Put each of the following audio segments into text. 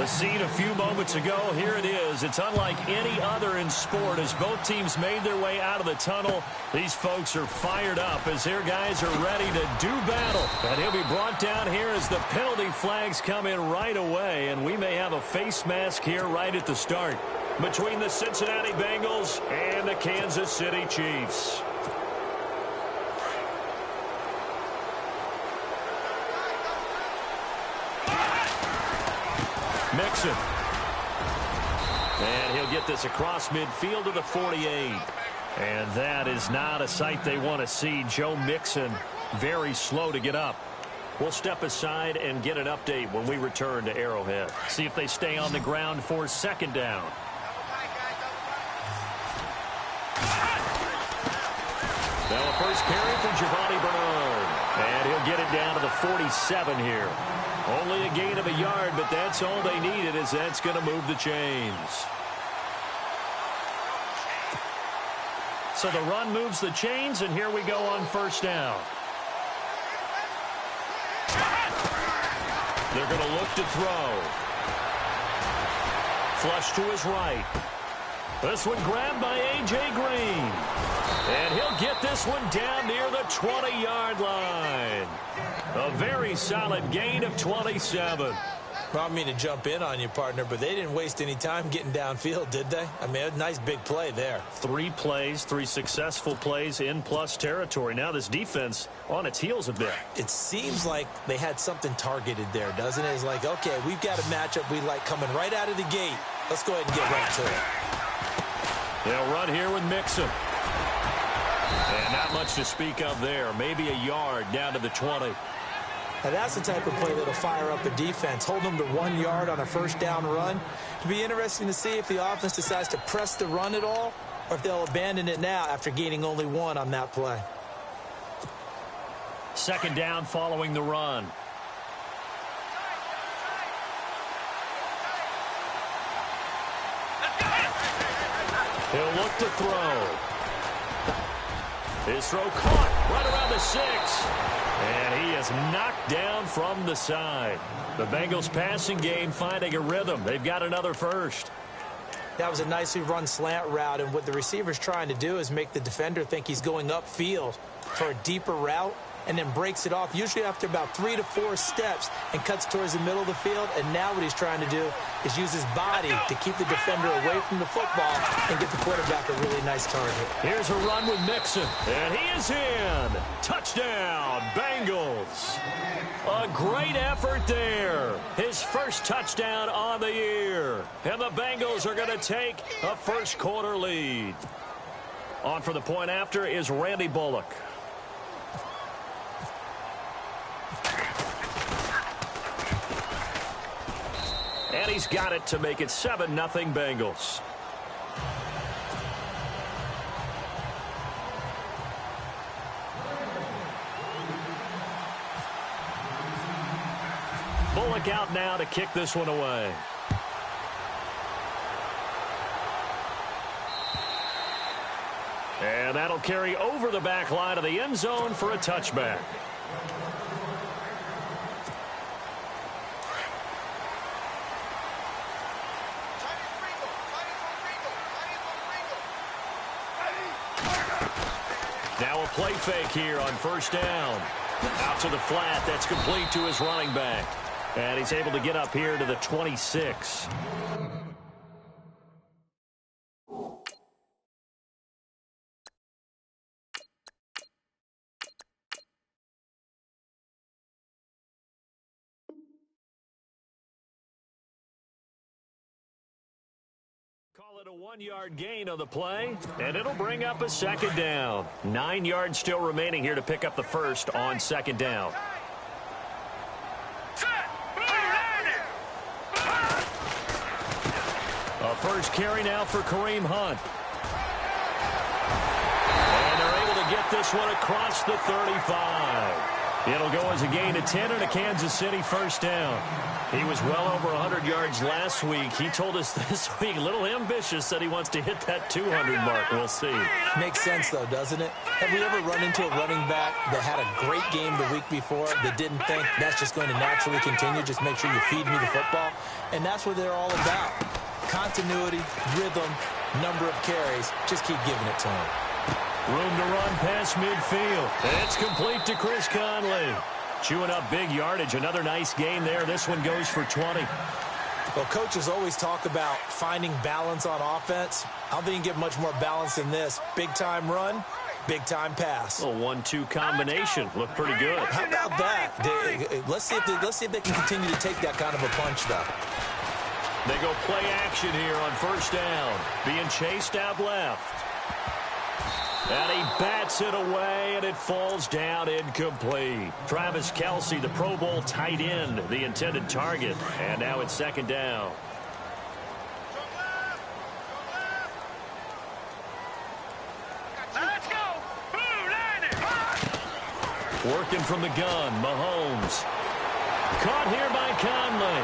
The scene a few moments ago, here it is. It's unlike any other in sport as both teams made their way out of the tunnel. These folks are fired up as their guys are ready to do battle. And he'll be brought down here as the penalty flags come in right away. And we may have a face mask here right at the start between the Cincinnati Bengals and the Kansas City Chiefs. Mixon. And he'll get this across midfield to the 48. And that is not a sight they want to see. Joe Mixon very slow to get up. We'll step aside and get an update when we return to Arrowhead. See if they stay on the ground for second down. Now a first carry for Giovanni Bernard. And he'll get it down to the 47 here. Only a gain of a yard, but that's all they needed, as that's going to move the chains. So the run moves the chains, and here we go on first down. They're going to look to throw. Flush to his right. This one grabbed by A.J. Green. And he'll get this one down near the 20-yard line. A very solid gain of 27. Well, I mean to jump in on you, partner, but they didn't waste any time getting downfield, did they? I mean, a nice big play there. 3 plays, 3 successful plays in plus territory. Now this defense on its heels a bit. It seems like they had something targeted there, doesn't it? It's like, okay, we've got a matchup we like coming right out of the gate. Let's go ahead and get right to it. They'll run here with Mixon. And not much to speak of there. Maybe a yard down to the 20. Now that's the type of play that'll fire up a defense. Hold them to 1 yard on a first down run. It'll be interesting to see if the offense decides to press the run at all or if they'll abandon it now after gaining only 1 on that play. Second down following the run. He'll look to throw. His throw caught right around the 6. And he is knocked down from the side. The Bengals passing game finding a rhythm. They've got another first. That was a nicely run slant route, and what the receiver's trying to do is make the defender think he's going upfield for a deeper route, and then breaks it off, usually after about 3 to 4 steps, and cuts towards the middle of the field. And now what he's trying to do is use his body to keep the defender away from the football and get the quarterback a really nice target. Here's a run with Mixon, and he is in. Touchdown, Bengals. A great effort there. His first touchdown on the year. And the Bengals are going to take a first quarter lead. On for the point after is Randy Bullock. And he's got it to make it 7-0 Bengals. Bullock out now to kick this one away. And that'll carry over the back line of the end zone for a touchback. Now a play fake here on first down. Out to the flat. That's complete to his running back. And he's able to get up here to the 26. Call it a 1-yard gain on the play, and it'll bring up a second down. 9 yards still remaining here to pick up the first on second down. A first carry now for Kareem Hunt. And they're able to get this one across the 35. It'll go as a gain of 10 and a Kansas City first down. He was well over 100 yards last week. He told us this week, a little ambitious, that he wants to hit that 200 mark. We'll see. Makes sense, though, doesn't it? Have we ever run into a running back that had a great game the week before that didn't think that's just going to naturally continue? Just make sure you feed me the football. And that's what they're all about. Continuity, rhythm, number of carries. Just keep giving it to him. Room to run past midfield. It's complete to Chris Conley. Chewing up big yardage. Another nice gain there. This one goes for 20. Well, coaches always talk about finding balance on offense. I don't think you can get much more balance than this. Big-time run, big-time pass. A 1-2 combination. Looked pretty good. How about that? Let's see if they can continue to take that kind of a punch, though. They go play action here on first down. Being chased out left. And he bats it away, and it falls down incomplete. Travis Kelce, the Pro Bowl tight end, the intended target. And now it's second down. Let's go. Working from the gun, Mahomes. Caught here by Conley.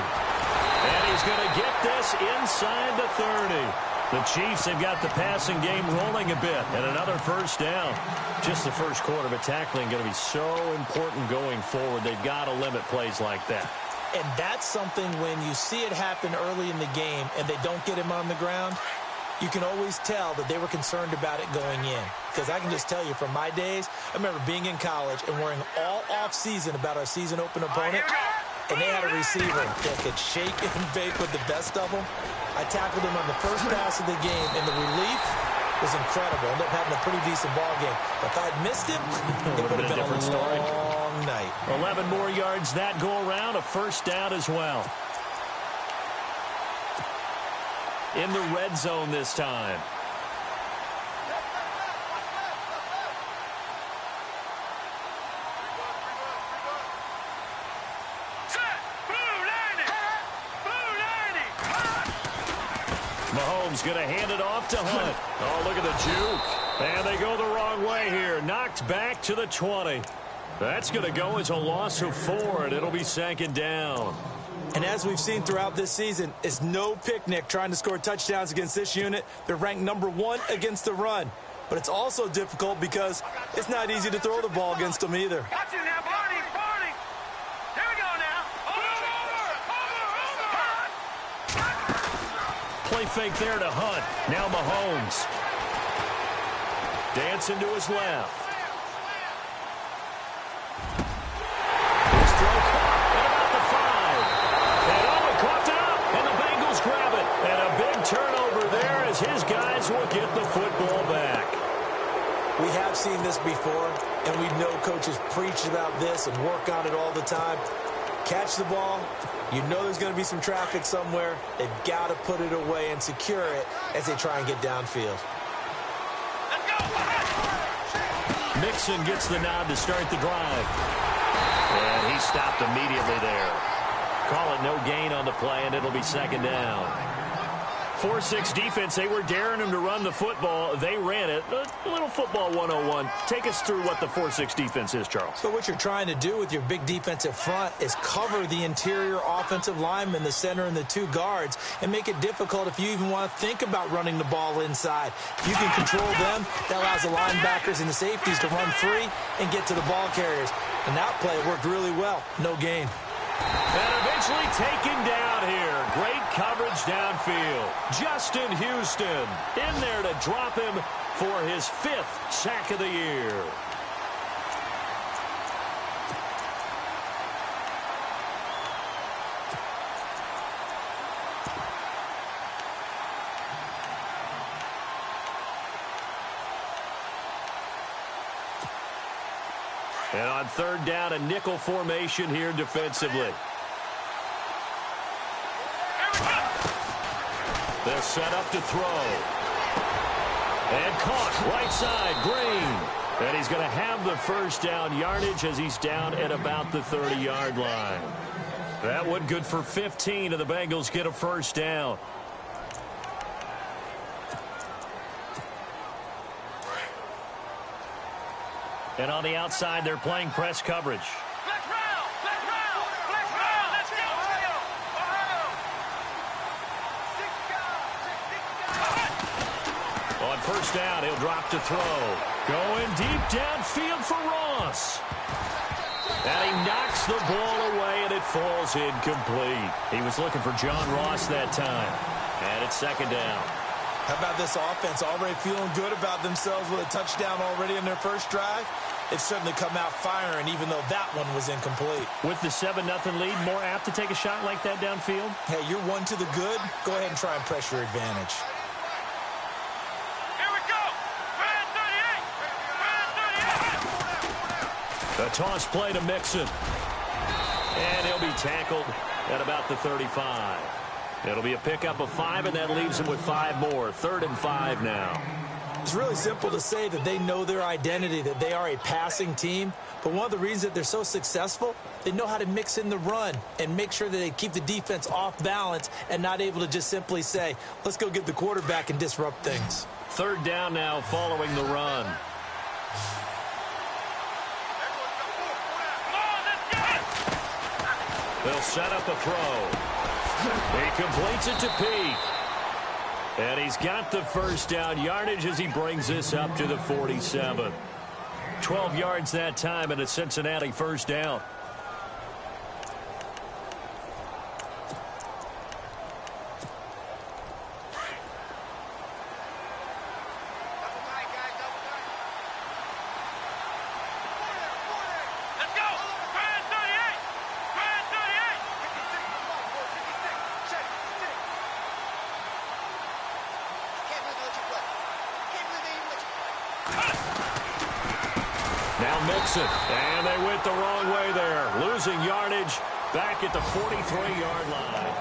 And he's going to get this inside the 30. The Chiefs have got the passing game rolling a bit, and another first down. Just the first quarter, but tackling going to be so important going forward. They've got to limit plays like that. And that's something when you see it happen early in the game and they don't get him on the ground, you can always tell that they were concerned about it going in. Because I can just tell you from my days, I remember being in college and worrying all off-season about our season-open opponent, and they had a receiver that could shake and bake with the best of them. I tackled him on the first pass of the game, and the relief was incredible. Ended up having a pretty decent ball game. But if I'd missed him, it would have been a long night. 11 more yards that go around, a first down as well. In the red zone this time. Mahomes going to hand it off to Hunt. Oh, look at the juke. And they go the wrong way here. Knocked back to the 20. That's going to go as a loss of 4, and it'll be second down. And as we've seen throughout this season, it's no picnic trying to score touchdowns against this unit. They're ranked #1 against the run. But it's also difficult because it's not easy to throw the ball against them either. Watch it now, Barney, Barney. Here we go now. Play fake there to Hunt. Now Mahomes. Dancing to his left. His throw caught at about the 5. And oh, it caught up, and the Bengals grab it. And a big turnover there as his guys will get the football back. We have seen this before, and we know coaches preach about this and work on it all the time. Catch the ball. You know there's going to be some traffic somewhere. They've got to put it away and secure it as they try and get downfield. Mixon gets the nod to start the drive. And he stopped immediately there. Call it no gain on the play, and it'll be second down. 4-6 defense, they were daring him to run the football. They ran it. A little football 101. Take us through what the 4-6 defense is, Charles. So what you're trying to do with your big defensive front is cover the interior offensive lineman, the center, and the 2 guards, and make it difficult if you even want to think about running the ball inside. If you can control them, that allows the linebackers and the safeties to run free and get to the ball carriers. And that play worked really well. No gain. And eventually taken down here. Great coverage downfield. Justin Houston in there to drop him for his 5th sack of the year. And on third down, a nickel formation here defensively. They'll set up to throw. And caught right side, Green. And he's going to have the first down yardage as he's down at about the 30-yard line. That one good for 15, and the Bengals get a first down. And on the outside, they're playing press coverage. On first down, he'll drop to throw. Going deep downfield for Ross. And he knocks the ball away, and it falls incomplete. He was looking for John Ross that time. And it's second down. How about this offense already feeling good about themselves with a touchdown already in their first drive? It's certainly come out firing, even though that one was incomplete. With the 7-0 lead, more apt to take a shot like that downfield? Hey, you're one to the good. Go ahead and try and press your advantage. Here we go. Brand 38. The toss play to Mixon. And he'll be tackled at about the 35. It'll be a pickup of 5, and that leaves him with 5 more. 3rd and 5 now. It's really simple to say that they know their identity, that they are a passing team. But one of the reasons that they're so successful, they know how to mix in the run and make sure that they keep the defense off balance and not able to just simply say, let's go get the quarterback and disrupt things. 3rd down now following the run. They'll set up a throw. He completes it to Peak. And he's got the first down yardage as he brings this up to the 47. 12 yards that time and a Cincinnati first down. Let's go. Brand 38. Brand 38. Now Mixon, and they went the wrong way there. Losing yardage back at the 43-yard line.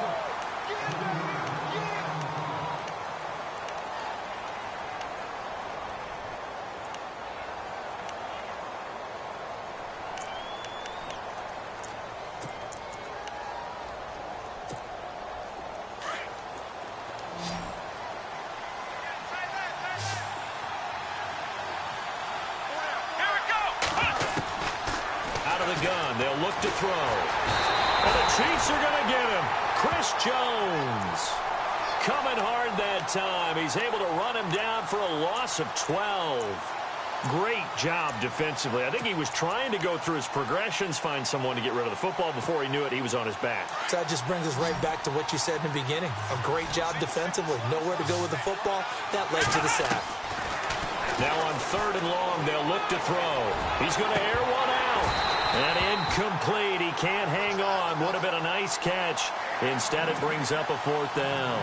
Gun. They'll look to throw. And the Chiefs are going to get him. Chris Jones coming hard that time. He's able to run him down for a loss of 12. Great job defensively. I think he was trying to go through his progressions, find someone to get rid of the football. Before he knew it, he was on his back. So that just brings us right back to what you said in the beginning. A great job defensively. Nowhere to go with the football. That led to the sack. Now on 3rd and long, they'll look to throw. He's going to air one out. And incomplete. He can't hang on. Would have been a nice catch. Instead, it brings up a 4th down.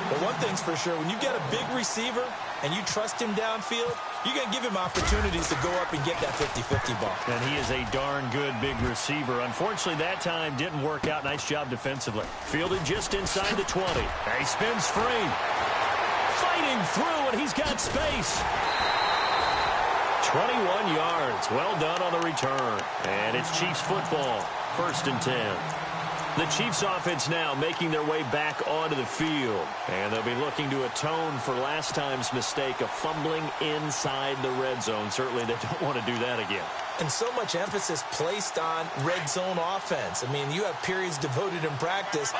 But one thing's for sure, when you get a big receiver and you trust him downfield, you're going to give him opportunities to go up and get that 50-50 ball. And he is a darn good big receiver. Unfortunately, that time didn't work out. Nice job defensively. Fielded just inside the 20. He spins free. Fighting through, and he's got space. 21 yards. Well done on the return. And it's Chiefs football. 1st and 10. The Chiefs offense now making their way back onto the field. And they'll be looking to atone for last time's mistake of fumbling inside the red zone. Certainly they don't want to do that again. And so much emphasis placed on red zone offense. I mean, you have periods devoted in practice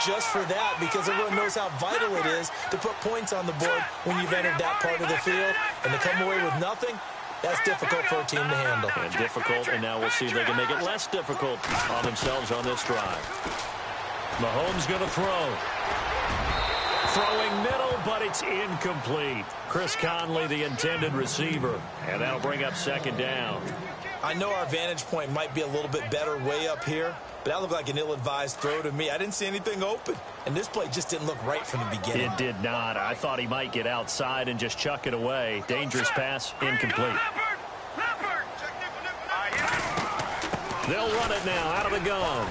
just for that because everyone knows how vital it is to put points on the board when you've entered that part of the field. And to come away with nothing, that's difficult for a team to handle. And difficult, and now we'll see if they can make it less difficult on themselves on this drive. Mahomes going to throw. Throwing middle, but it's incomplete. Chris Conley, the intended receiver. And that'll bring up 2nd down. I know our vantage point might be a little bit better way up here, but that looked like an ill-advised throw to me. I didn't see anything open, and this play just didn't look right from the beginning. It did not. I thought he might get outside and just chuck it away. Dangerous pass, incomplete. They'll run it now out of the gun.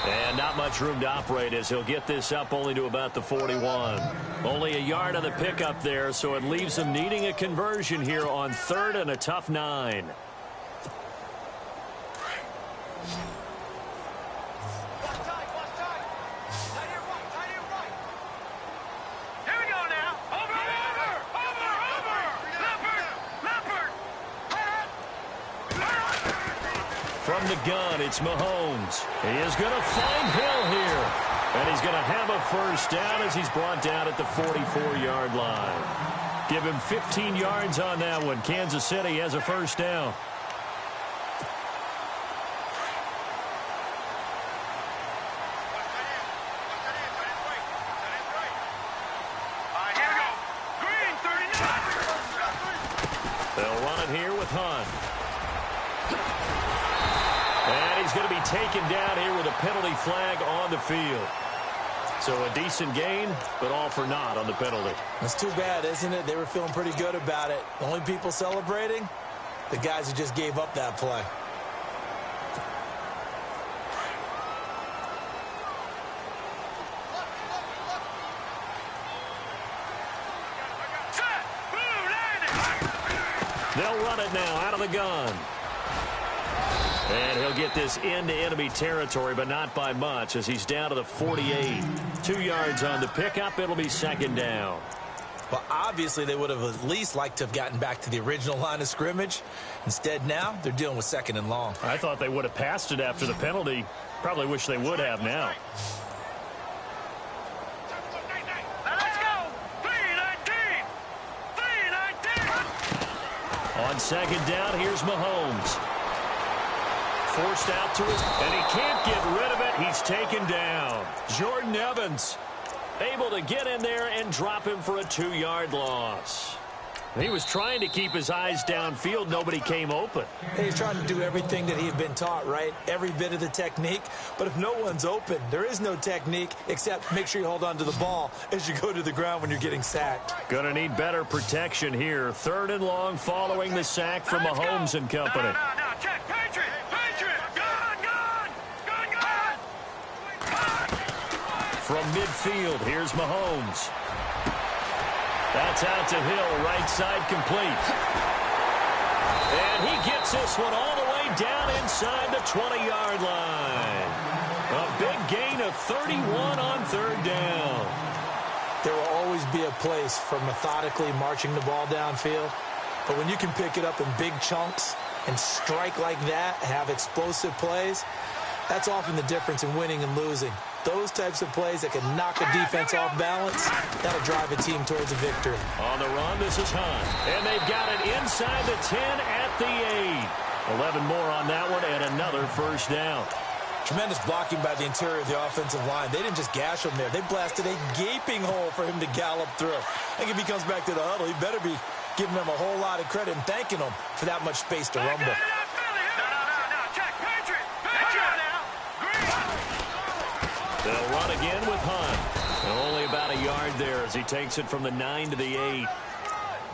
And not much room to operate as he'll get this up only to about the 41. Only a yard on the pickup there, so it leaves them needing a conversion here on 3rd and a tough 9. From the gun, it's Mahomes. He is going to find Hill here. And he's going to have a first down as he's brought down at the 44-yard line. Give him 15 yards on that one. Kansas City has a first down. They'll run it here with Hunt. And he's going to be taken down here with a penalty flag on the field. So a decent gain, but all for naught on the penalty. That's too bad, isn't it? They were feeling pretty good about it. The only people celebrating, the guys who just gave up that play. They'll run it now out of the gun. And he'll get this into enemy territory, but not by much, as he's down to the 48. 2 yards on the pickup. It'll be second down. Well, obviously, they would have at least liked to have gotten back to the original line of scrimmage. Instead, now, they're dealing with second and long. I thought they would have passed it after the penalty. Probably wish they would have now. Let's go. 3-19. 3-19. On second down, here's Mahomes. Forced out to his, and he can't get rid of it. He's taken down. Jordan Evans able to get in there and drop him for a 2-yard loss. He was trying to keep his eyes downfield. Nobody came open. He's trying to do everything that he had been taught, right? Every bit of the technique. But if no one's open, there is no technique except make sure you hold on to the ball as you go to the ground when you're getting sacked. Going to need better protection here. 3rd and long following the sack from Mahomes and company. No, check. Patriot. Gun. From midfield, here's Mahomes. That's out to Hill, right side complete. And he gets this one all the way down inside the 20-yard line. A big gain of 31 on 3rd down. There will always be a place for methodically marching the ball downfield. But when you can pick it up in big chunks and strike like that, have explosive plays, that's often the difference in winning and losing. Those types of plays that can knock a defense off balance, that'll drive a team towards a victory. On the run, this is Hunt. And they've got it inside the 10 at the 8. 11 more on that one and another first down. Tremendous blocking by the interior of the offensive line. They didn't just gash him there. They blasted a gaping hole for him to gallop through. I think if he comes back to the huddle, he better be giving them a whole lot of credit and thanking them for that much space to rumble. They'll run again with Hunt. And only about a yard there as he takes it from the 9 to the 8.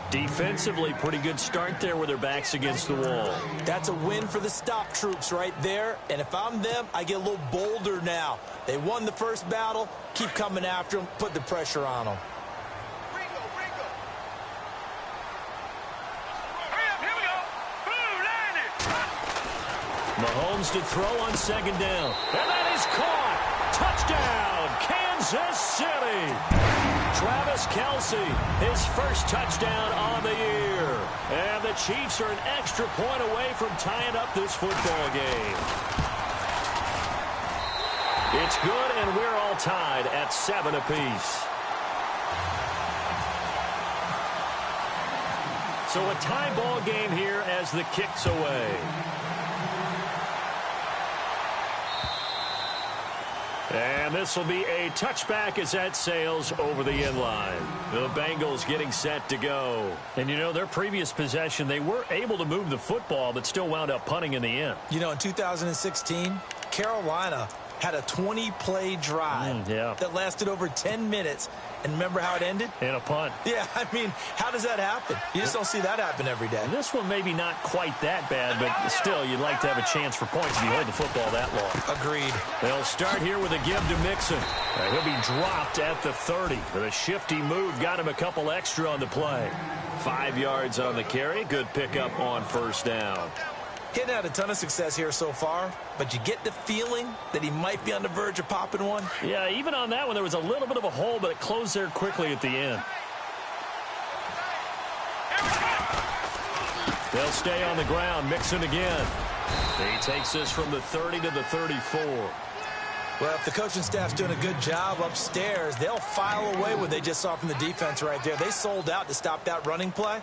Defensively, pretty good start there with their backs against the wall. That's a win for the stop troops right there. And if I'm them, I get a little bolder now. They won the first battle. Keep coming after them. Put the pressure on them. Mahomes to throw on second down. And that is caught. Touchdown, Kansas City. Travis Kelce, his first touchdown on the year. And the Chiefs are an extra point away from tying up this football game. It's good, and we're all tied at 7 apiece. So a tie ball game here as the kick's away. And this will be a touchback as that sails over the end line. The Bengals getting set to go. And, you know, their previous possession, they were able to move the football, but still wound up punting in the end. You know, in 2016, Carolina had a 20-play drive that lasted over 10 minutes. And remember how it ended? In a punt. Yeah, I mean, how does that happen? You just don't see that happen every day. And this one maybe not quite that bad, but still, you'd like to have a chance for points if you hold the football that long. Agreed. They'll start here with a give to Mixon. He'll be dropped at the 30. But a shifty move got him a couple extra on the play. 5 yards on the carry. Good pickup on first down. He hadn't had a ton of success here so far, but you get the feeling that he might be on the verge of popping one. Yeah, even on that one, there was a little bit of a hole, but it closed there quickly at the end. They'll stay on the ground. Mixon again. He takes this from the 30 to the 34. Well, if the coaching staff's doing a good job upstairs, they'll file away what they just saw from the defense right there. They sold out to stop that running play.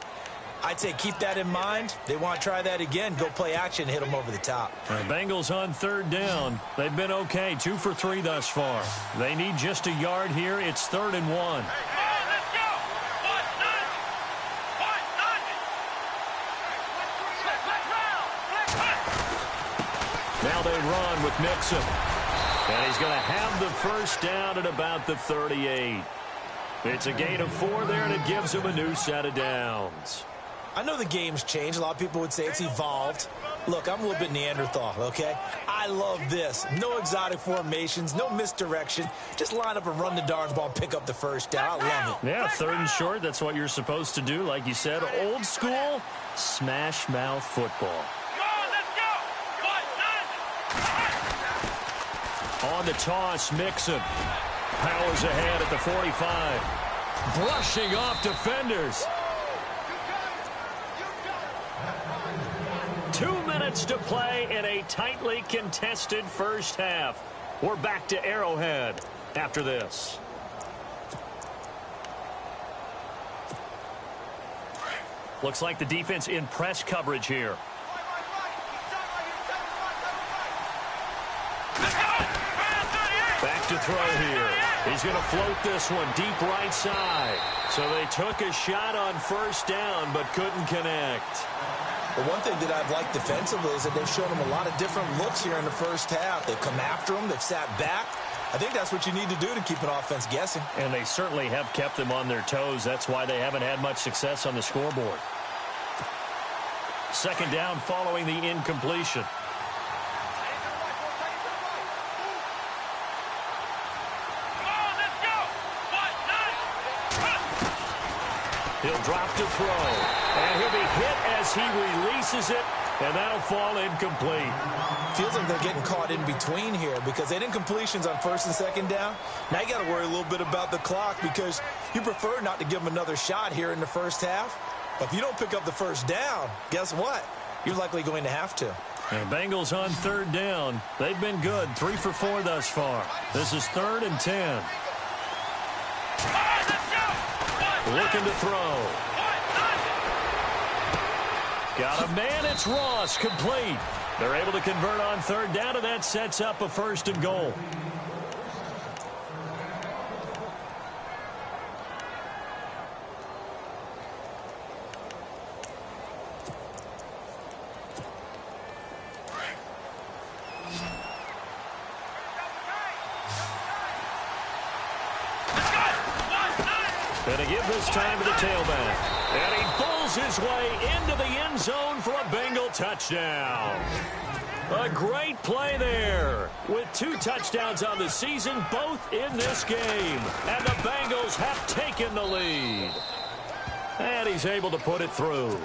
I'd say keep that in mind. They want to try that again. Go play action, hit them over the top. The Bengals on third down. They've been okay, 2 for 3 thus far. They need just a yard here. It's 3rd and 1. Now they run with Mixon. And he's going to have the first down at about the 38. It's a gain of 4 there, and it gives him a new set of downs. I know the game's changed. A lot of people would say it's evolved. Look, I'm a little bit Neanderthal, okay? I love this. No exotic formations, no misdirection. Just line up and run the darn ball and pick up the first down. I love it. Yeah, 3rd and short. That's what you're supposed to do. Like you said, old school, smash mouth football. On the toss, Mixon powers ahead at the 45. Brushing off defenders. 2 minutes to play in a tightly contested first half. We're back to Arrowhead after this. Looks like the defense in press coverage here. Back to throw here. He's going to float this one deep right side. So they took a shot on first down but couldn't connect. Well, one thing that I've liked defensively is that they've shown them a lot of different looks here in the first half. They've come after them. They've sat back. I think that's what you need to do to keep an offense guessing. And they certainly have kept them on their toes. That's why they haven't had much success on the scoreboard. 2nd down following the incompletion. He'll drop to throw, and he'll be hit as he releases it, and that'll fall incomplete. Feels like they're getting caught in between here because they didn't completions on 1st and 2nd down. Now you got to worry a little bit about the clock because you prefer not to give them another shot here in the first half. But if you don't pick up the first down, guess what? You're likely going to have to. And Bengals on 3rd down. They've been good, 3 for 4 thus far. This is 3rd and 10. Looking to throw. Got a man, it's Ross, complete. They're able to convert on 3rd down, and that sets up a 1st and goal. And to give this time to the tailback. And he pulls his way into the end zone for a Bengal touchdown. A great play there. With 2 touchdowns on the season, both in this game. And the Bengals have taken the lead. And he's able to put it through.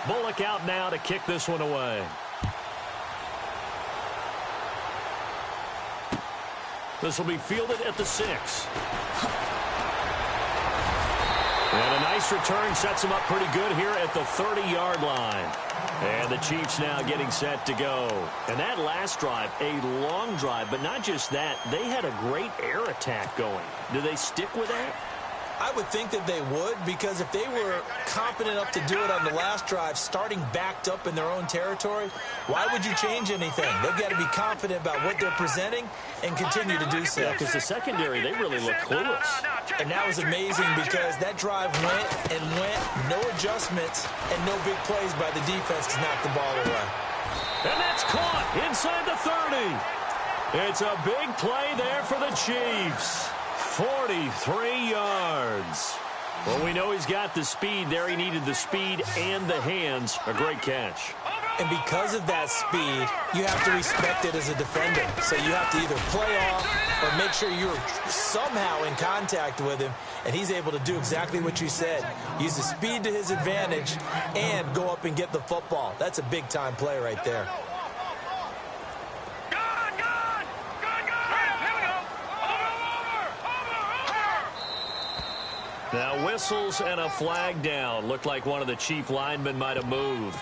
Bullock out now to kick this one away. This will be fielded at the 6. And a nice return sets him up pretty good here at the 30-yard line. And the Chiefs now getting set to go. And that last drive, a long drive, but not just that. They had a great air attack going. Do they stick with that? I would think that they would, because if they were competent enough to do it on the last drive, starting backed up in their own territory, why would you change anything? They've got to be confident about what they're presenting and continue to do so. Yeah, because the secondary, they really look clueless. And that was amazing because that drive went and went, no adjustments, and no big plays by the defense to knock the ball away. And that's caught inside the 30. It's a big play there for the Chiefs. 43 yards. Well, we know he's got the speed there. He needed the speed and the hands. A great catch. And because of that speed, you have to respect it as a defender. So you have to either play off or make sure you're somehow in contact with him. And he's able to do exactly what you said. Use the speed to his advantage and go up and get the football. That's a big-time play right there. Now with whistles and a flag down. Looked like one of the Chief linemen might have moved.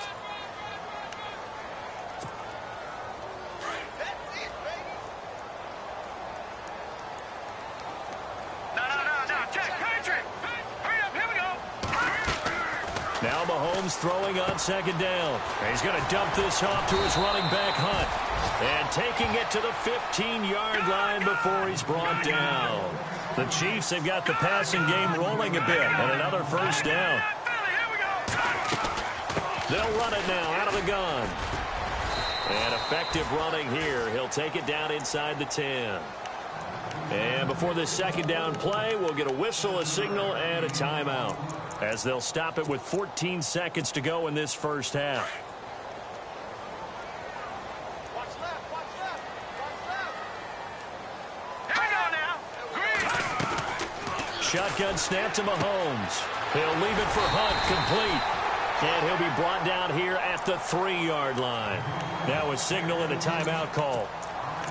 Now Mahomes throwing on second down. He's going to dump this off to his running back, Hunt. And taking it to the 15-yard line before he's brought down. The Chiefs have got the passing game rolling a bit. And another first down. They'll run it now out of the gun. And effective running here. He'll take it down inside the 10. And before this second down play, we'll get a whistle, a signal, and a timeout, as they'll stop it with 14 seconds to go in this first half. Watch left, watch left, watch left. Here we go now. Green. Shotgun snap to Mahomes. He'll leave it for Hunt, complete. And he'll be brought down here at the 3-yard line. Now a signal and a timeout call,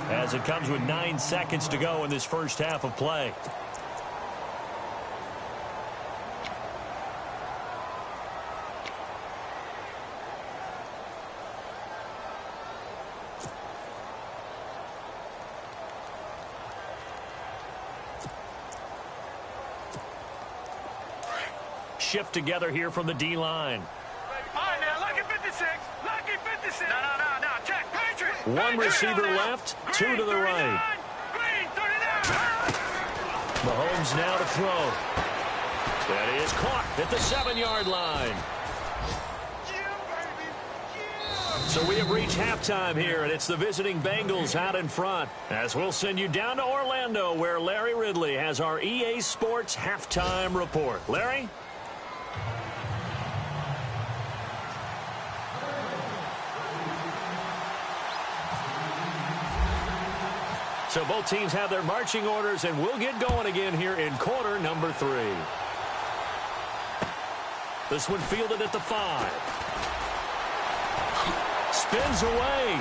as it comes with 9 seconds to go in this first half of play. Shift together here from the D-line. All right, now, lucky 56. Lucky 56. No. Check. Patriot. One receiver left, two to the right. Green, 39. Mahomes now to throw. That is caught at the 7-yard line. So we have reached halftime here, and it's the visiting Bengals out in front, as we'll send you down to Orlando, where Larry Ridley has our EA Sports halftime report. Larry? So both teams have their marching orders, and we'll get going again here in quarter number 3. This one fielded at the 5. Spins away.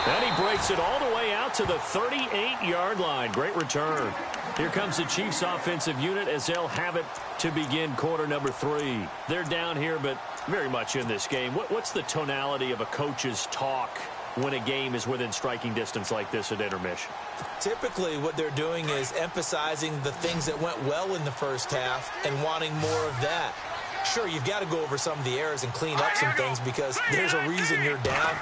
And he breaks it all the way out to the 38-yard line. Great return. Here comes the Chiefs offensive unit as they'll have it to begin quarter number 3. They're down here, but very much in this game. What's the tonality of a coach's talk when a game is within striking distance like this at intermission? Typically, what they're doing is emphasizing the things that went well in the first half and wanting more of that. Sure, you've got to go over some of the errors and clean up some things because there's a reason you're down.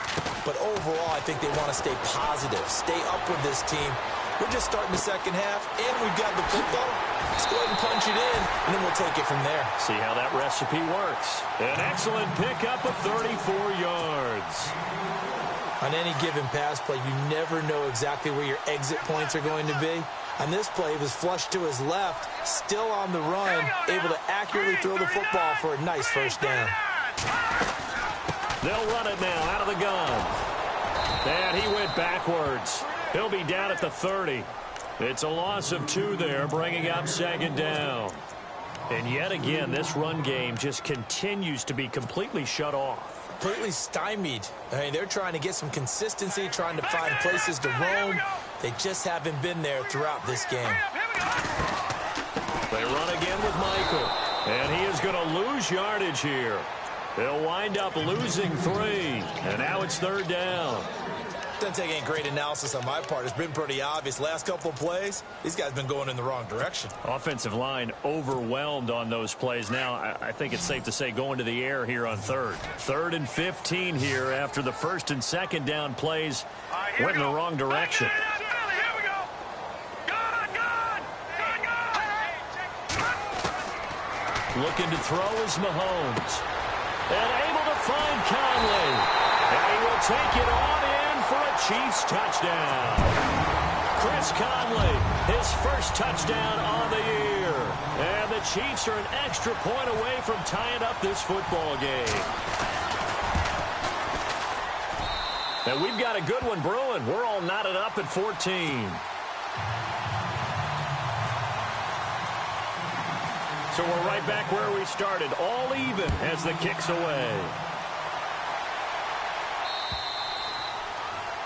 But overall, I think they want to stay positive, stay up with this team. We're just starting the second half, and we've got the football. Let's go ahead and punch it in, and then we'll take it from there. See how that recipe works. An excellent pickup of 34 yards. On any given pass play, you never know exactly where your exit points are going to be. On this play, it was flushed to his left, still on the run, able to accurately throw the football for a nice first down. They'll run it now out of the gun. And he went backwards. He'll be down at the 30. It's a loss of 2 there, bringing up second down. And yet again, this run game just continues to be completely shut off. Completely stymied. I mean, they're trying to get some consistency, trying to find places to roam. They just haven't been there throughout this game. They run again with Michael. And he is going to lose yardage here. They'll wind up losing 3. And now it's third down. Doesn't take any great analysis on my part. It's been pretty obvious. Last couple of plays, these guys have been going in the wrong direction. Offensive line overwhelmed on those plays. Now, I think it's safe to say going to the air here on third. 3rd and 15 here after the first and second down plays went in the wrong direction. Looking to throw is Mahomes. And able to find Conley. And he will take it on in for a Chiefs touchdown. Chris Conley, his first touchdown on the year. And the Chiefs are an extra point away from tying up this football game. And we've got a good one brewing. We're all knotted up at 14. So we're right back where we started, all even as the kick's away.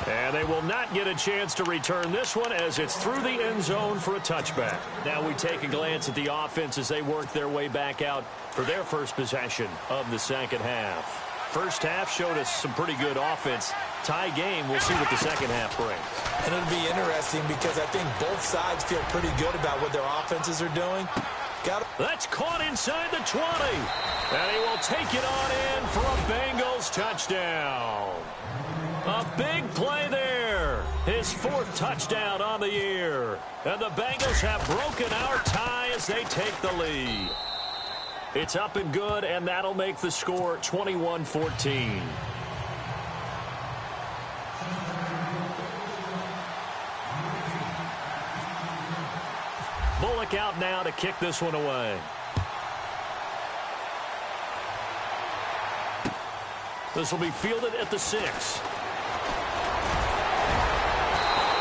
And they will not get a chance to return this one as it's through the end zone for a touchback. Now we take a glance at the offense as they work their way back out for their first possession of the second half. First half showed us some pretty good offense. Tie game, we'll see what the second half brings. And it'll be interesting because I think both sides feel pretty good about what their offenses are doing. That's caught inside the 20. And he will take it on in for a Bengals touchdown. A big play there. His fourth touchdown on the year. And the Bengals have broken our tie as they take the lead. It's up and good, and that'll make the score 21-14. Bullock out now to kick this one away. This will be fielded at the 6.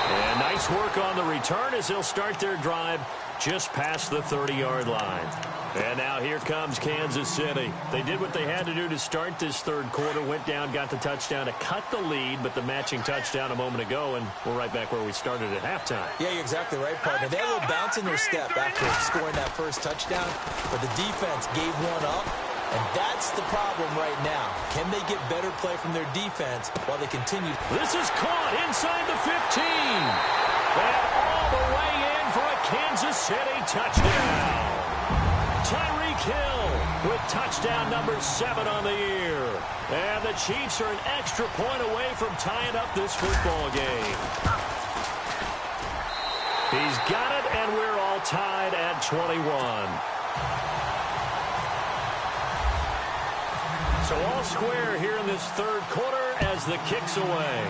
And nice work on the return as they'll start their drive just past the 30-yard line. And now here comes Kansas City. They did what they had to do to start this third quarter, went down, got the touchdown to cut the lead, but the matching touchdown a moment ago, and we're right back where we started at halftime. Yeah, you're exactly right, partner. They had a little bounce in their step after scoring that first touchdown, but the defense gave one up, and that's the problem right now. Can they get better play from their defense while they continue? This is caught inside the 15. And all the way in for a Kansas City touchdown. Tyreek Hill with touchdown number 7 on the year. And the Chiefs are an extra point away from tying up this football game. He's got it, and we're all tied at 21. So all square here in this third quarter as the kick's away.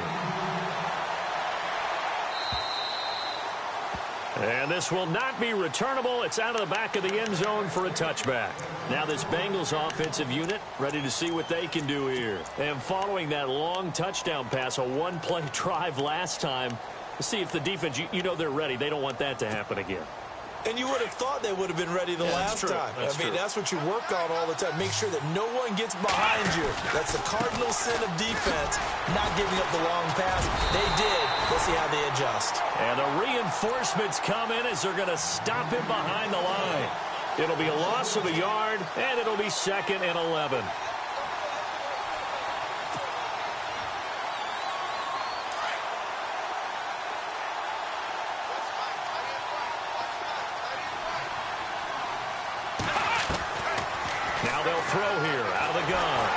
And this will not be returnable. It's out of the back of the end zone for a touchback. Now this Bengals offensive unit ready to see what they can do here. And following that long touchdown pass, a one-play drive last time, let's see if the defense, you know they're ready. They don't want that to happen again. And you would have thought they would have been ready the last time. That's what you work on all the time. Make sure that no one gets behind you. That's the cardinal sin of defense, not giving up the long pass. They did. Let's see how they adjust. And the reinforcements come in as they're going to stop him behind the line. It'll be a loss of a yard, and it'll be 2nd and 11. Throw here out of the gun.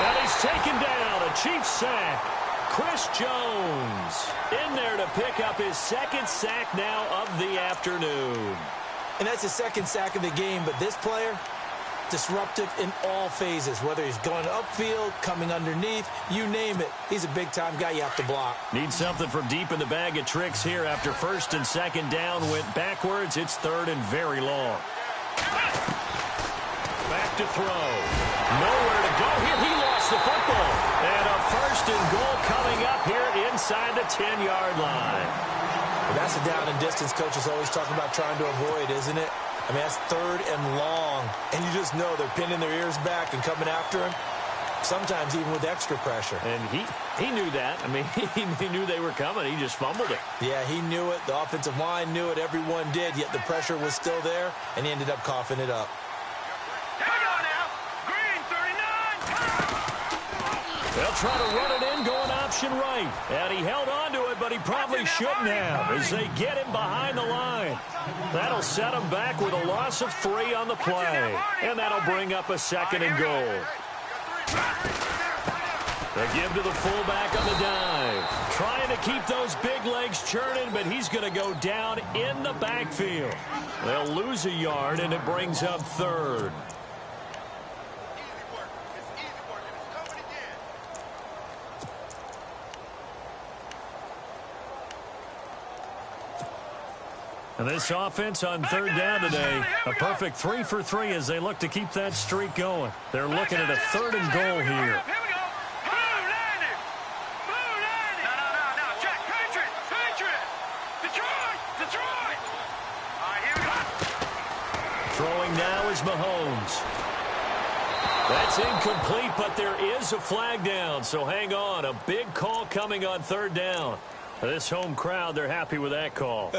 And he's taken down. A Chiefs sack. Chris Jones in there to pick up his 2nd sack now of the afternoon. And that's his 2nd sack of the game, but this player, disruptive in all phases, whether he's going upfield, coming underneath, you name it. He's a big-time guy you have to block. Need something from deep in the bag of tricks here after 1st and 2nd down. Went backwards. It's 3rd and very long. Back to throw. Nowhere to go here. He lost the football. And a 1st and goal coming up here inside the 10-yard line. Well, that's a down and distance coaches always talking about trying to avoid, isn't it? I mean, that's 3rd and long. And you just know they're pinning their ears back and coming after him, sometimes even with extra pressure. And he knew that. I mean, he knew they were coming. He just fumbled it. Yeah, he knew it. The offensive line knew it. Everyone did, yet the pressure was still there, and he ended up coughing it up. They'll try to run it in, going option right. And he held on to it, but he probably shouldn't have as they get him behind the line. That'll set him back with a loss of 3 on the play. And that'll bring up a 2nd and goal. They give to the fullback on the dive. Trying to keep those big legs churning, but he's going to go down in the backfield. They'll lose a yard, and it brings up 3rd. And this offense on 3rd down today, a perfect 3 for 3 as they look to keep that streak going. They're looking at a 3rd and goal here. Throwing now is Mahomes. That's incomplete, but there is a flag down, so hang on. A big call coming on third down. This home crowd, they're happy with that call.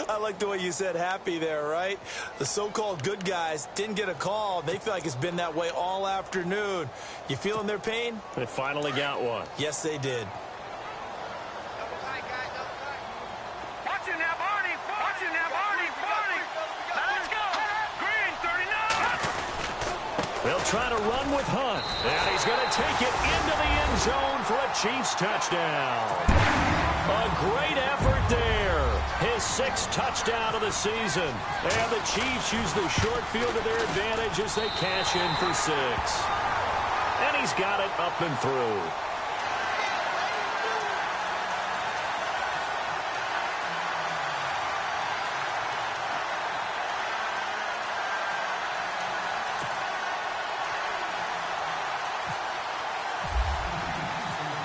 I like the way you said happy there, right? The so-called good guys didn't get a call. They feel like it's been that way all afternoon. You feeling their pain? They finally got one. Yes, they did. Watch it now, Barney. Watch it now, Barney. Barney. Let's go. Green, 39. They'll try to run with Hunt. And he's going to take it into the end zone for a Chiefs touchdown. A great effort there. His 6th touchdown of the season. And the Chiefs use the short field to their advantage as they cash in for 6. And he's got it up and through.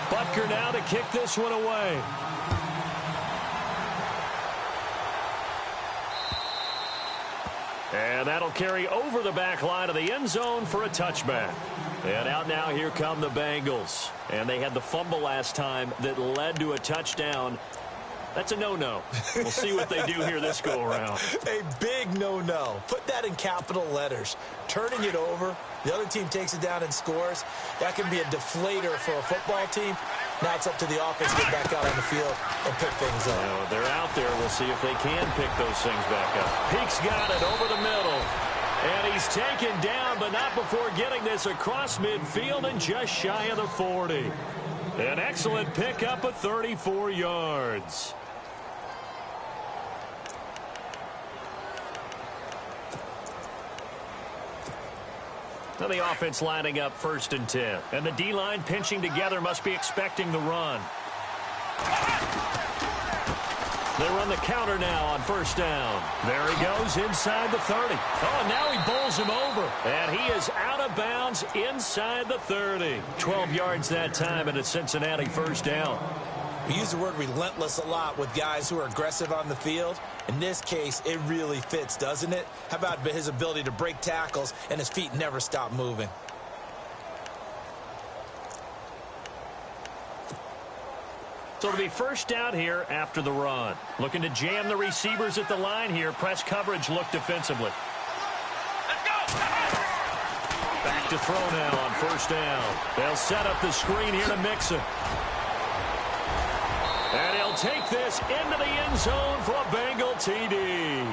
Butker now to kick this one away. And that'll carry over the back line of the end zone for a touchback. And out now, here come the Bengals. And they had the fumble last time that led to a touchdown. That's a no-no. We'll see what they do here this go-around. A big no-no. Put that in capital letters. Turning it over, the other team takes it down and scores. That can be a deflator for a football team. Now it's up to the offense to get back out on the field and pick things up. Well, they're out there. We'll see if they can pick those things back up. Peek's got it over the middle. And he's taken down, but not before getting this across midfield and just shy of the 40. An excellent pickup of 34 yards. Now the offense lining up 1st and 10. And the D-line pinching together, must be expecting the run. They run the counter now on 1st down. There he goes inside the 30. Oh, and now he bowls him over. And he is out of bounds inside the 30. 12 yards that time and a Cincinnati 1st down. We use the word relentless a lot with guys who are aggressive on the field. In this case, it really fits, doesn't it? How about his ability to break tackles and his feet never stop moving? So it'll be 1st down here after the run. Looking to jam the receivers at the line here. Press coverage look defensively. Let's go. Back to throw now on 1st down. They'll set up the screen here to Mixon. And he'll take this into the end zone for a Bengal TD.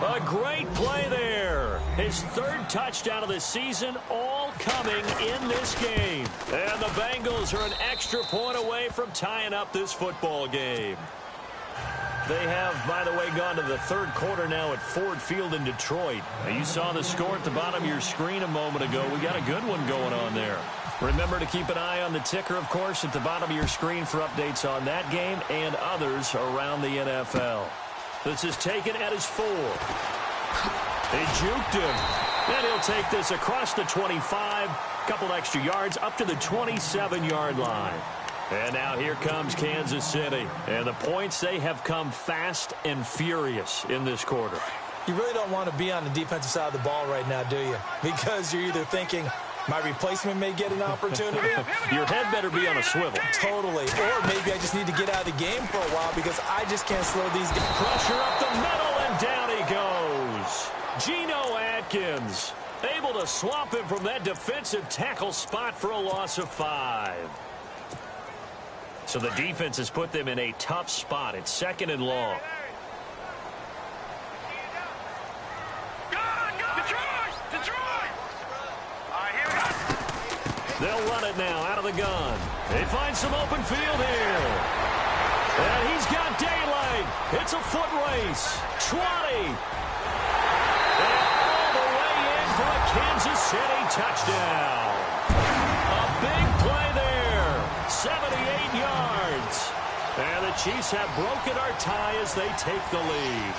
A great play there. His 3rd touchdown of the season, all coming in this game. And the Bengals are an extra point away from tying up this football game. They have, by the way, gone to the 3rd quarter now at Ford Field in Detroit. Now, you saw the score at the bottom of your screen a moment ago. We got a good one going on there. Remember to keep an eye on the ticker, of course, at the bottom of your screen for updates on that game and others around the NFL. This is taken at his 4. They juked him. And he'll take this across the 25. Couple extra yards up to the 27-yard line. And now here comes Kansas City. And the points, they have come fast and furious in this quarter. You really don't want to be on the defensive side of the ball right now, do you? Because you're either thinking, my replacement may get an opportunity. Your head better be on a swivel. Totally. Or maybe I just need to get out of the game for a while because I just can't slow these guys. Pressure up the middle, and down he goes. Geno Atkins able to swamp him from that defensive tackle spot for a loss of 5. So the defense has put them in a tough spot. It's 2nd and long. They'll run it now out of the gun. They find some open field here. And he's got daylight. It's a foot race. 20. And all the way in for a Kansas City touchdown. A big play there. 78 yards. And the Chiefs have broken our tie as they take the lead.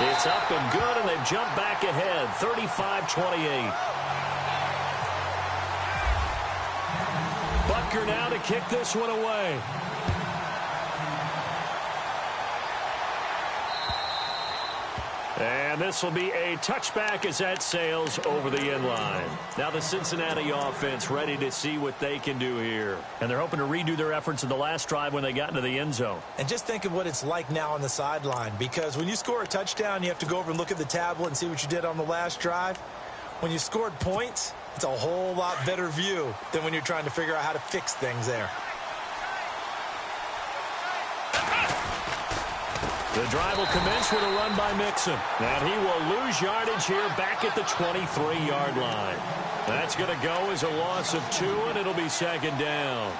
It's up and good, and they've jumped back ahead, 35-28. Butker now to kick this one away. And this will be a touchback as that sails over the end line. Now the Cincinnati offense ready to see what they can do here. And they're hoping to redo their efforts in the last drive when they got into the end zone. And just think of what it's like now on the sideline, because when you score a touchdown, you have to go over and look at the tablet and see what you did on the last drive. When you scored points, it's a whole lot better view than when you're trying to figure out how to fix things there. The drive will commence with a run by Mixon. And he will lose yardage here back at the 23-yard line. That's going to go as a loss of 2, and it'll be second down.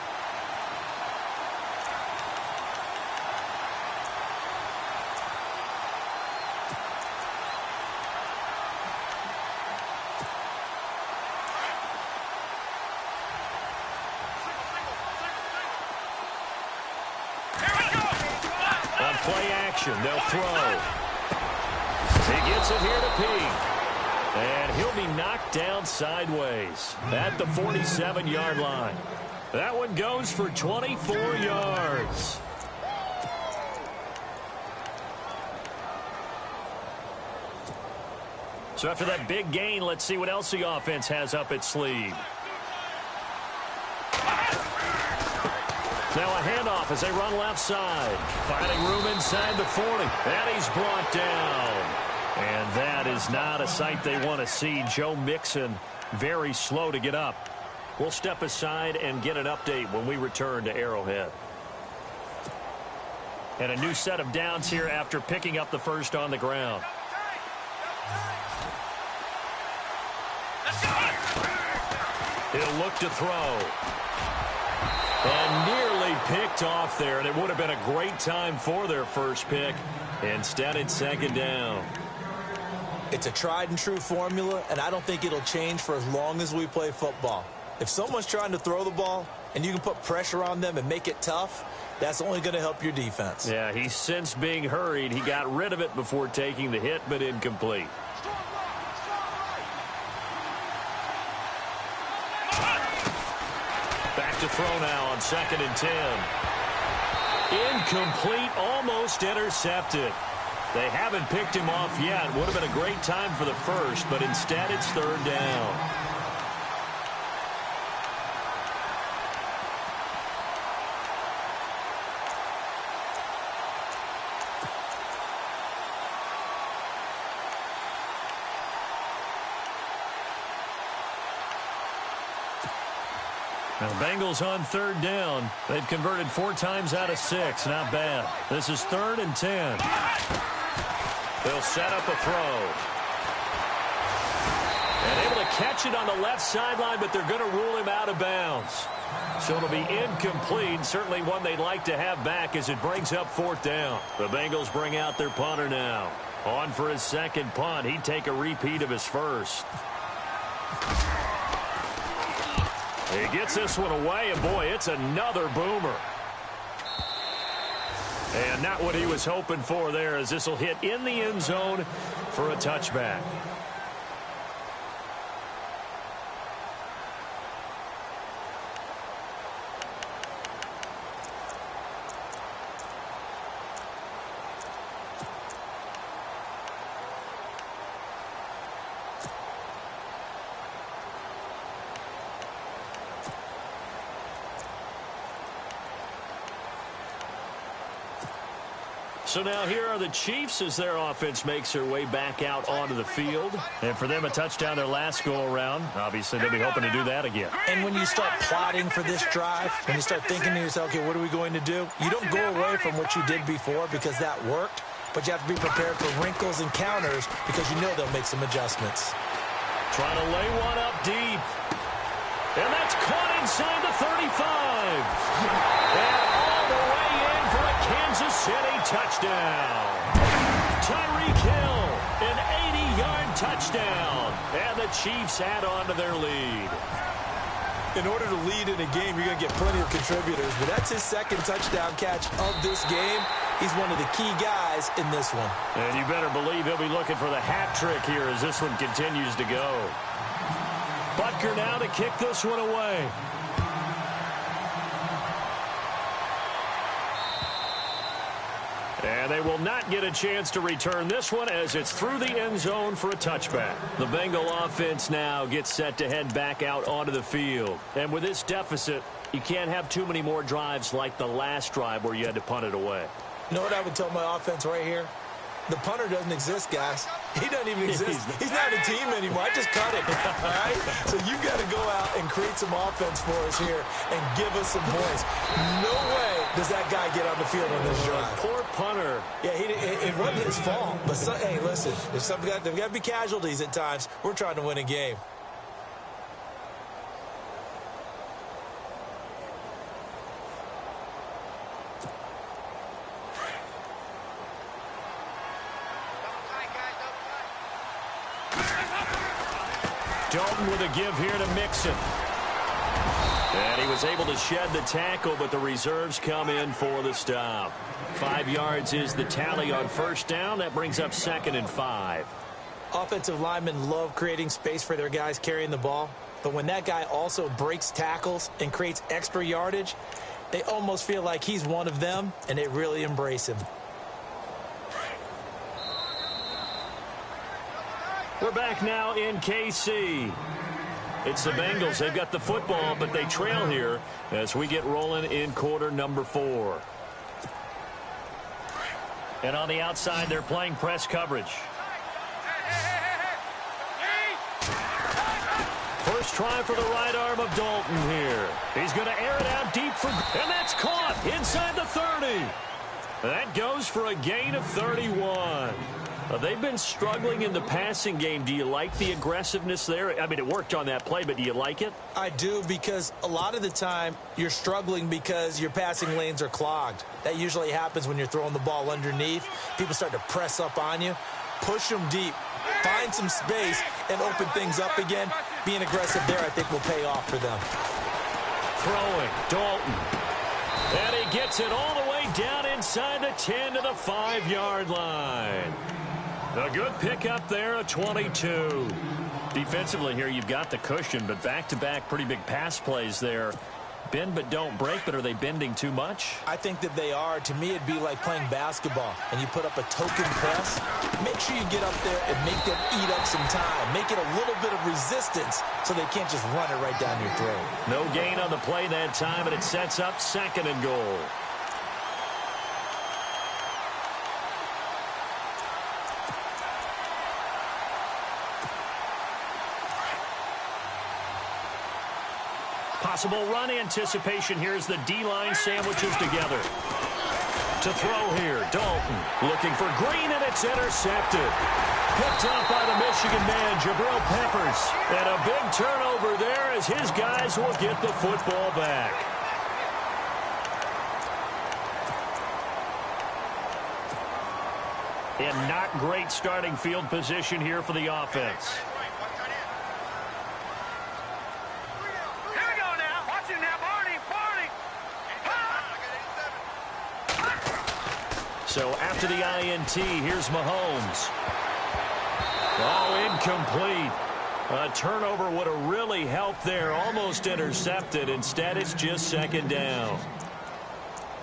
Play action. They'll throw. He gets it here to Peak. And he'll be knocked down sideways at the 47-yard line. That one goes for 24 yards. So after that big gain, let's see what else the offense has up its sleeve. Now a handoff as they run left side. Finding room inside the 40. And he's brought down. And that is not a sight they want to see. Joe Mixon very slow to get up. We'll step aside and get an update when we return to Arrowhead. And a new set of downs here after picking up the first on the ground. He'll look to throw. And nearly picked off there, and it would have been a great time for their first pick. Instead, it's second down. It's a tried-and-true formula, and I don't think it'll change for as long as we play football. If someone's trying to throw the ball and you can put pressure on them and make it tough, that's only going to help your defense. Yeah, he's since being hurried. He got rid of it before taking the hit, but incomplete. Back to throw now on 2nd and 10. Incomplete, almost intercepted. They haven't picked him off yet. Would have been a great time for the first, but instead it's 3rd down. Now, Bengals on 3rd down. They've converted 4 times out of 6. Not bad. This is 3rd and 10. They'll set up a throw. And able to catch it on the left sideline, but they're going to rule him out of bounds. So it'll be incomplete. Certainly one they'd like to have back as it brings up 4th down. The Bengals bring out their punter now. On for his second punt. He'd take a repeat of his first. He gets this one away, and boy, it's another boomer. And not what he was hoping for there, as this will hit in the end zone for a touchback. So now here are the Chiefs as their offense makes their way back out onto the field. And for them, a touchdown their last go-around. Obviously, they'll be hoping to do that again. And when you start plotting for this drive, when you start thinking to yourself, okay, what are we going to do? You don't go away from what you did before because that worked, but you have to be prepared for wrinkles and counters because you know they'll make some adjustments. Trying to lay one up deep. And that's caught inside the 35. And all the way in for a Kansas City touchdown. Tyreek Hill, an 80-yard touchdown. And the Chiefs add on to their lead. In order to lead in a game, you're going to get plenty of contributors, but that's his second touchdown catch of this game. He's one of the key guys in this one. And you better believe he'll be looking for the hat trick here as this one continues to go. Butker now to kick this one away. And they will not get a chance to return this one as it's through the end zone for a touchback. The Bengal offense now gets set to head back out onto the field. And with this deficit, you can't have too many more drives like the last drive where you had to punt it away. You know what I would tell my offense right here? The punter doesn't exist, guys. He doesn't even exist. He's not a team anymore. I just cut him, all right? So you've got to go out and create some offense for us here and give us some points. No way does that guy get on the field on this drive. Poor punter. Yeah, it wasn't his fault. But, hey, listen, there's got to be casualties at times. We're trying to win a game. Dalton with a give here to Mixon. And he was able to shed the tackle, but the reserves come in for the stop. 5 yards is the tally on first down. That brings up 2nd and 5. Offensive linemen love creating space for their guys carrying the ball. But when that guy also breaks tackles and creates extra yardage, they almost feel like he's one of them, and they really embrace him. We're back now in KC. It's the Bengals. They've got the football, but they trail here as we get rolling in quarter number 4. And on the outside, they're playing press coverage. First try for the right arm of Dalton here. He's going to air it out deep for... And that's caught inside the 30. That goes for a gain of 31. They've been struggling in the passing game. Do you like the aggressiveness there? I mean, it worked on that play, but do you like it? I do, because a lot of the time you're struggling because your passing lanes are clogged. That usually happens when you're throwing the ball underneath. People start to press up on you. Push them deep. Find some space and open things up again. Being aggressive there, I think, will pay off for them. Throwing, Dalton. And he gets it all the way down inside the 10 to the 5-yard line. A good pickup there, a 22. Defensively here, you've got the cushion, but back-to-back pretty big pass plays there. Bend but don't break, but are they bending too much? I think that they are. To me, it'd be like playing basketball, and you put up a token press. Make sure you get up there and make them eat up some time. Make it a little bit of resistance so they can't just run it right down your throat. No gain on the play that time, and it sets up 2nd and goal. Possible run anticipation here as the D-line sandwiches together. To throw here, Dalton looking for Green, and it's intercepted. Picked up by the Michigan man, Jabril Peppers. And a big turnover there as his guys will get the football back. And not great starting field position here for the offense. So after the INT, here's Mahomes. Oh, incomplete. A turnover would have really helped there. Almost intercepted. Instead, it's just 2nd down.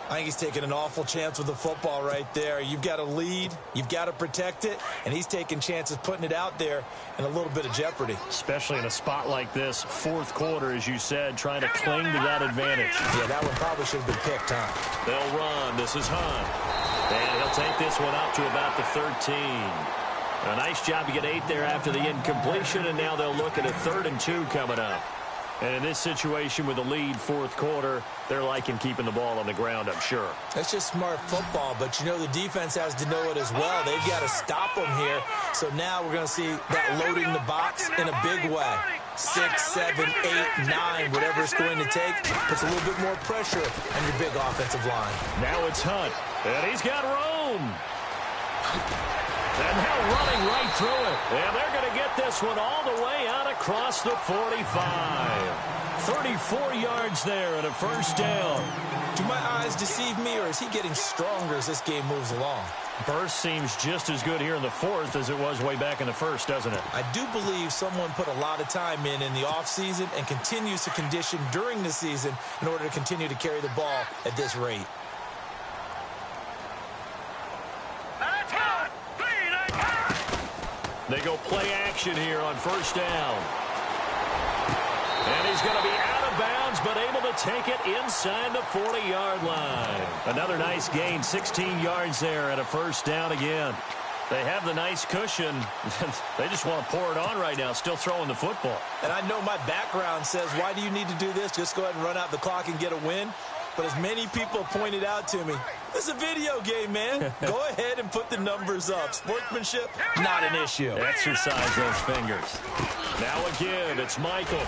I think he's taking an awful chance with the football right there. You've got to lead. You've got to protect it. And he's taking chances putting it out there in a little bit of jeopardy. Especially in a spot like this, 4th quarter, as you said, trying to cling to that advantage. Yeah, that one probably should have been picked, huh? They'll run. This is Hunt. And he'll take this one up to about the 13. A nice job to get 8 there after the incompletion, and now they'll look at a 3rd and 2 coming up. And in this situation with the lead 4th quarter, they're liking keeping the ball on the ground, I'm sure. That's just smart football, but you know the defense has to know it as well. They've got to stop them here. So now we're going to see that loading the box in a big way. 6, 7, 8, 9, whatever it's going to take, puts a little bit more pressure on your big offensive line. Now it's Hunt, and he's got room. And now running right through it. And they're going to get this one all the way out across the 45. 34 yards there and a first down. Do my eyes deceive me, or is he getting stronger as this game moves along? Burst seems just as good here in the 4th as it was way back in the 1st, doesn't it? I do believe someone put a lot of time in the offseason and continues to condition during the season in order to continue to carry the ball at this rate. They go play action here on first down. And he's going to be out of bounds, but able to take it inside the 40-yard line. Another nice gain, 16 yards there and a first down again. They have the nice cushion. They just want to pour it on right now, still throwing the football. And I know my background says, why do you need to do this? Just go ahead and run out the clock and get a win. But as many people pointed out to me, this is a video game, man. Go ahead and put the numbers up. Sportsmanship, not an issue. Exercise those fingers. Now again, it's Michael.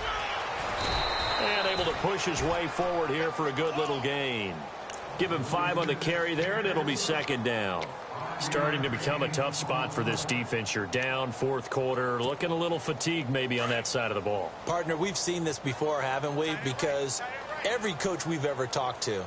And able to push his way forward here for a good little gain. Give him 5 on the carry there, and it'll be second down. Starting to become a tough spot for this defense. You're down, fourth quarter, looking a little fatigued maybe on that side of the ball. Partner, we've seen this before, haven't we? Because every coach we've ever talked to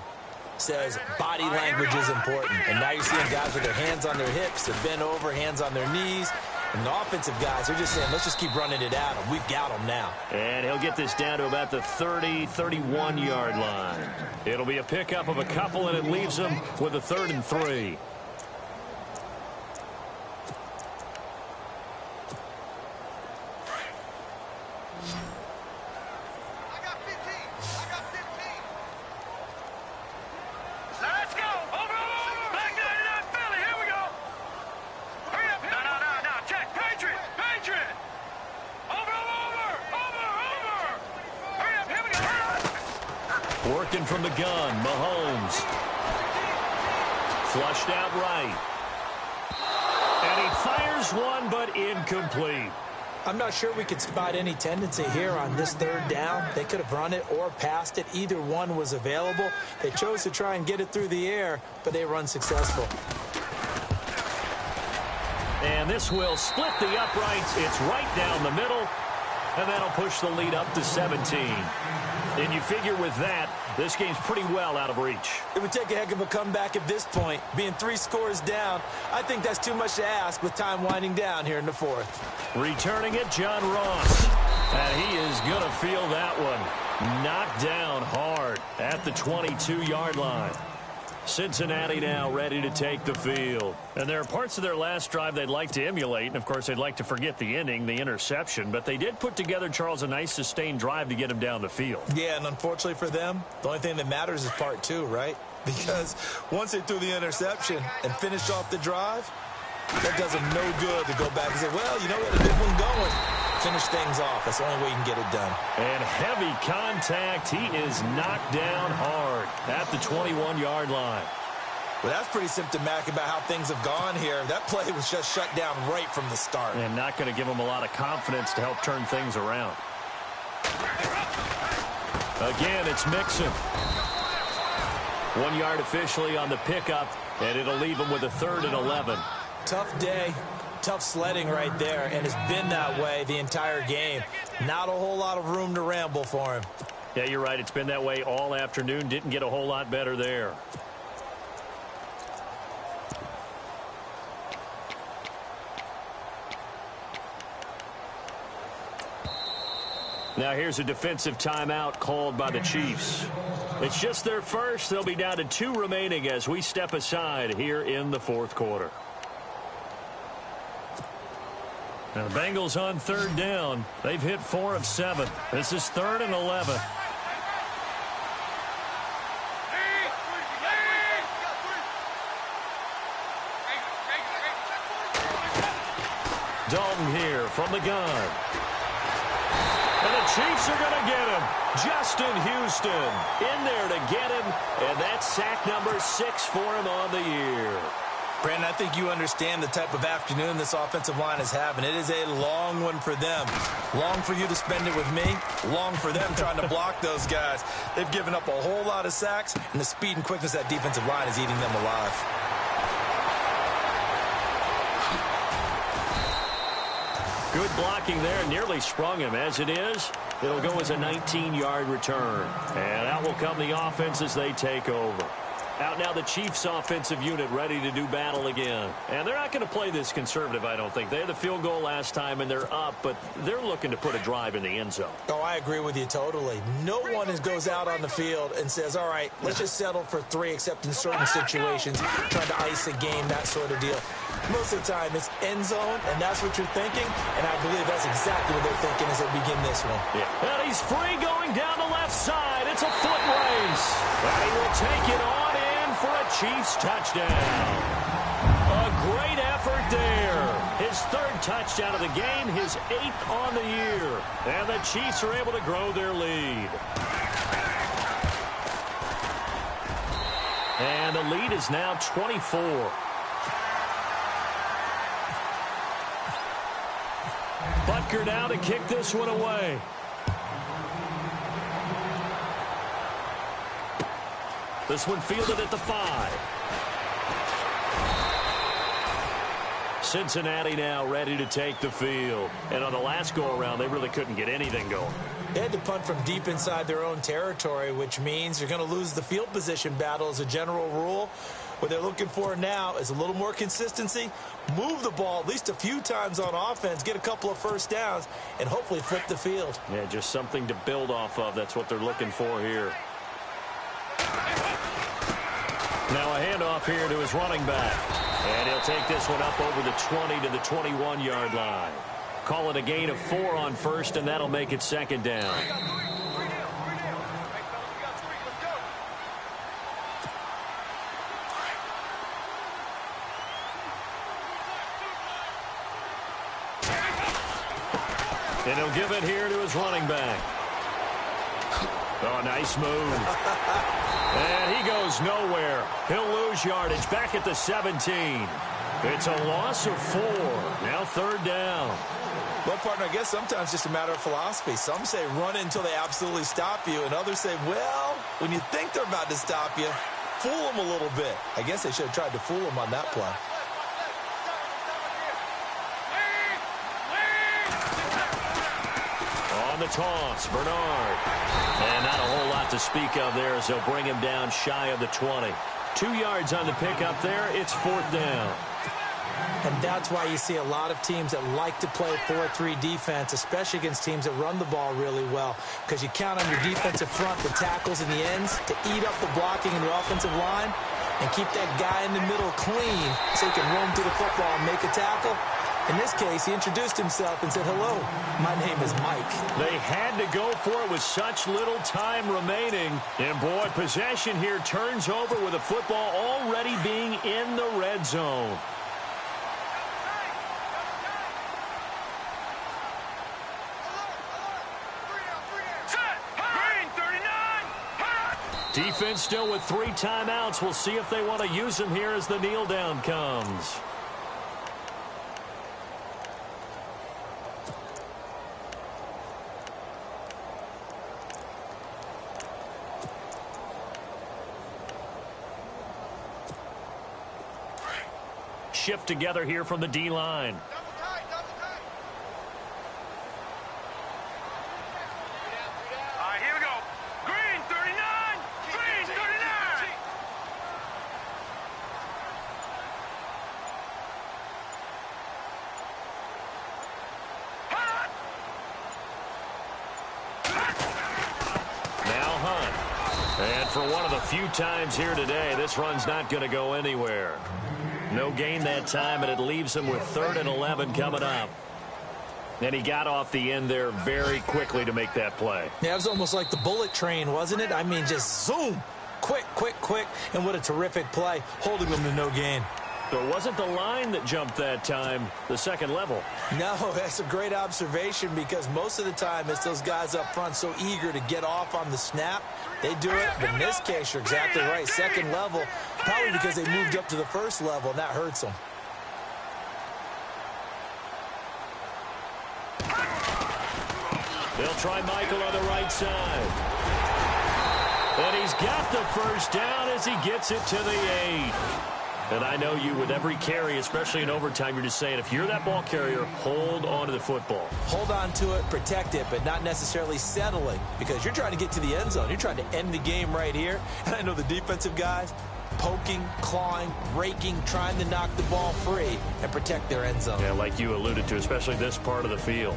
says body language is important. And now you're seeing guys with their hands on their hips, they're bent over, hands on their knees. And the offensive guys are just saying, let's just keep running it at them. We've got them now. And he'll get this down to about the 30, 31-yard line. It'll be a pickup of a couple, and it leaves them with a 3rd and 3. Working from the gun, Mahomes. Flushed out right. And he fires one, but incomplete. I'm not sure we could spot any tendency here on this 3rd down. They could have run it or passed it. Either one was available. They chose to try and get it through the air, but they were unsuccessful. And this will split the uprights. It's right down the middle. And that'll push the lead up to 17. And you figure with that, this game's pretty well out of reach. It would take a heck of a comeback at this point. Being 3 scores down, I think that's too much to ask with time winding down here in the 4th. Returning it, John Ross. And he is going to feel that one. Knocked down hard at the 22-yard line. Cincinnati now ready to take the field. And there are parts of their last drive they'd like to emulate. And, of course, they'd like to forget the inning, the interception. But they did put together, Charles, a nice sustained drive to get him down the field. Yeah, and unfortunately for them, the only thing that matters is part 2, right? Because once they threw the interception and finished off the drive, that does them no good to go back and say, well, you know, we had a good one going. Finish things off. That's the only way you can get it done. And heavy contact. He is knocked down hard at the 21-yard line. Well, that's pretty symptomatic about how things have gone here. That play was just shut down right from the start. And not going to give him a lot of confidence to help turn things around. Again, it's Mixon. 1 yard officially on the pickup, and it'll leave him with a 3rd and 11. Tough day. Tough sledding right there, and it's been that way the entire game. Not a whole lot of room to ramble for him. Yeah, you're right. It's been that way all afternoon. Didn't get a whole lot better there. Now here's a defensive timeout called by the Chiefs. It's just their first. They'll be down to 2 remaining as we step aside here in the 4th quarter. Now the Bengals on 3rd down. They've hit 4 of 7. This is 3rd and 11. Dalton here from the gun. And the Chiefs are going to get him. Justin Houston in there to get him. And that's sack number 6 for him on the year. Brandon, I think you understand the type of afternoon this offensive line is having. It is a long one for them. Long for you to spend it with me. Long for them trying to block those guys. They've given up a whole lot of sacks, and the speed and quickness of that defensive line is eating them alive. Good blocking there. Nearly sprung him. As it is, it'll go as a 19-yard return. And out will come the offense as they take over. Out now the Chiefs offensive unit ready to do battle again. And they're not going to play this conservative, I don't think. They had the field goal last time, and they're up, but they're looking to put a drive in the end zone. Oh, I agree with you totally. No one goes out on the field and says, all right, let's just settle for 3, except in certain situations, trying to ice a game, that sort of deal. Most of the time, it's end zone, and that's what you're thinking, and I believe that's exactly what they're thinking as they begin this one. Yeah. And he's free going down the left side. It's a foot race. And he will take it on in for a Chiefs touchdown. A great effort there. His third touchdown of the game, his 8th on the year. And the Chiefs are able to grow their lead. And the lead is now 24. Butker now to kick this one away. This one fielded at the 5. Cincinnati now ready to take the field. And on the last go-around, they really couldn't get anything going. They had to punt from deep inside their own territory, which means you're going to lose the field position battle as a general rule. What they're looking for now is a little more consistency, move the ball at least a few times on offense, get a couple of first downs, and hopefully flip the field. Yeah, just something to build off of. That's what they're looking for here. Now a handoff here to his running back. And he'll take this one up over the 20 to the 21-yard line. Call it a gain of 4 on first, and that'll make it second down. And he'll give it here to his running back. Oh, nice move. And he goes nowhere. He'll lose yardage back at the 17. It's a loss of 4. Now third down. Well, partner, I guess sometimes it's just a matter of philosophy. Some say run until they absolutely stop you, and others say, well, when you think they're about to stop you, fool them a little bit. I guess they should have tried to fool them on that play. On the toss, Bernard. And not a whole lot to speak of there as they'll bring him down shy of the 20. 2 yards on the pickup there. It's fourth down. And that's why you see a lot of teams that like to play 4-3 defense, especially against teams that run the ball really well, because you count on your defensive front, the tackles and the ends, to eat up the blocking in the offensive line and keep that guy in the middle clean so he can roam through the football and make a tackle. In this case, he introduced himself and said, hello, my name is Mike. They had to go for it with such little time remaining. And, boy, possession here turns over with the football already being in the red zone. Defense still with 3 timeouts. We'll see if they want to use them here as the kneel down comes. Shift together here from the D-line. And for one of the few times here today, this run's not going to go anywhere. No gain that time, and it leaves him with 3rd and 11 coming up. And he got off the end there very quickly to make that play. Yeah, it was almost like the bullet train, wasn't it? I mean, just zoom. Quick, quick, quick. And what a terrific play, holding them to no gain. There wasn't the line that jumped that time, the second level. No, that's a great observation because most of the time it's those guys up front so eager to get off on the snap. They do it, but in this case, you're exactly right. Second level, probably because they moved up to the first level, and that hurts them. They'll try Michael on the right side. And he's got the first down as he gets it to the 8. And I know you, with every carry, especially in overtime, you're just saying, if you're that ball carrier, hold on to the football. Hold on to it, protect it, but not necessarily settling, because you're trying to get to the end zone. You're trying to end the game right here. And I know the defensive guys, poking, clawing, raking, trying to knock the ball free and protect their end zone. Yeah, like you alluded to, especially this part of the field.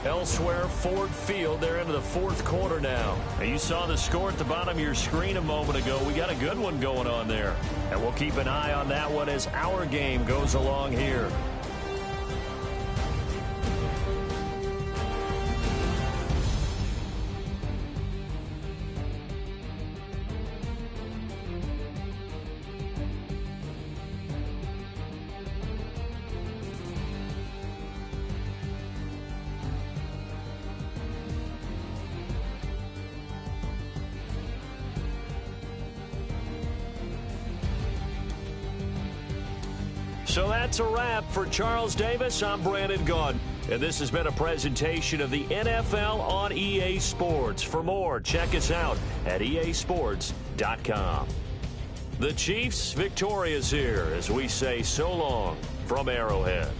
Elsewhere, Ford Field, they're into the fourth quarter now. And you saw the score at the bottom of your screen a moment ago. We got a good one going on there. And we'll keep an eye on that one as our game goes along here. So that's a wrap for Charles Davis. I'm Brandon Gaudin, and this has been a presentation of the NFL on EA Sports. For more, check us out at easports.com. The Chiefs victorious here as we say so long from Arrowhead.